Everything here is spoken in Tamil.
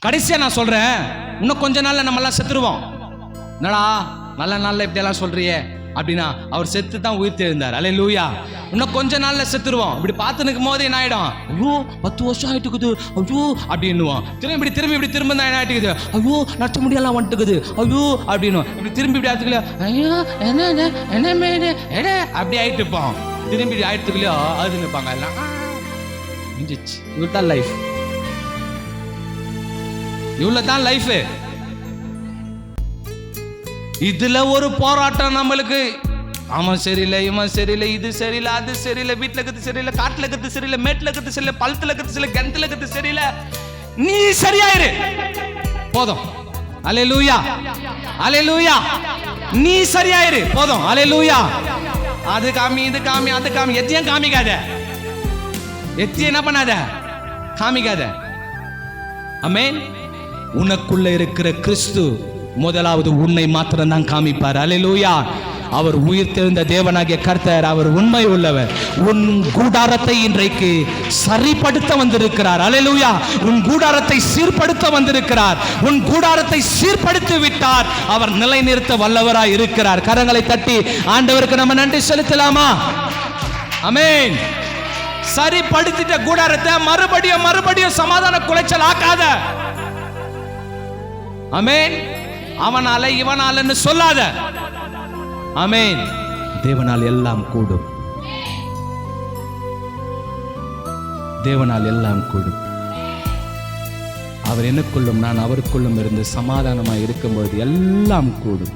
கடைசியா நான் சொல்றேன், இன்னும் கொஞ்ச நாள்ல நம்ம எல்லாம் செத்துருவோம். என்னடா நல்ல நாள்ல இப்படி எல்லாம் சொல்றியே அப்படின்னா, அவர் செத்து தான் உயிர் தெழுந்தார். அல்லேலூயா. இன்னும் கொஞ்ச நாள்ல செத்துருவோம். இப்படி பார்த்து நிற்கும் போது என்ன ஆயிடும்? ஐயோ 10 வருஷம் ஆயிட்டுக்குது, ஐயோ அப்படின்னுவோம். திரும்பி திரும்ப தான் என்ன ஆயிட்டுக்குது? ஐயோ நச்ச முடியெல்லாம் வந்துட்டுக்குது, ஐயோ அப்படின்னு இப்படி திரும்பி இப்படி ஆயிட்டுக்குலையோ, ஐயோ என்ன அப்படி ஆயிட்டு இருப்போம். திரும்பி ஆயிட்டுக்குலையோ அது நிற்பாங்க எல்லாம். இவ்வளவுதான் லைஃப், இவ்வளவுதான் லைஃப். இதுல ஒரு போராட்டம் நம்மளுக்கு. அவன் சரியில்லை, இவன் சரியில்லை, இது சரியில்லை, அது சரியில்லை, வீட்டுல கத்து சரியில்லை, காட்டுல கத்து சரியில்லை, மேட்டுல கத்து சரியில்லை, பழத்துல கத்து சரியில்லை, கிணத்துல கத்து சரியில்லை. நீ சரியாயிரு போதும். அல்லேலூயா, அல்லேலூயா. நீ சரியாயிரு போதும். அல்லேலூயா. அது காமி, இது காமி, அது காமி, எத்தையும் காமிக்காத, எத்தையும் என்ன பண்ணாத, காமிக்காத. ஆமென். உனக்குள்ள இருக்கிற கிறிஸ்து முதலாவது உன்னை மாத்திரம் தான் காமிப்பார். அல்லேலூயா. அவர் உயிர் தெழுந்த தேவனாகிய கர்த்தர், அவர் உண்மை உள்ளவர். உன் கூடாரத்தை இன்றைக்கு சரிப்படுத்த வந்திருக்கிறார். அல்லேலூயா. உன் கூடாரத்தை சீர்படுத்த வந்திருக்கிறார். உன் கூடாரத்தை சீர்படுத்தி விட்டார். அவர் நிலைநிறுத்த வல்லவராய் இருக்கிறார். கரங்களை தட்டி ஆண்டவருக்கு நம்ம நன்றி செலுத்தலாமா? ஆமென். சரிப்படுத்திட்ட கூடாரத்தை மறுபடியும் சமாதான குலைச்சல் ஆக்காத. ஆமென். அவனால இவனாலன்னு சொல்லாத. ஆமென். தேவனால் எல்லாம் கூடும், தேவனால் எல்லாம் கூடும். அவர் எனக்குள்ளும் நான் அவருக்குள்ளும் இருந்து சமாதானமாய் இருக்கும்போது எல்லாம் கூடும்.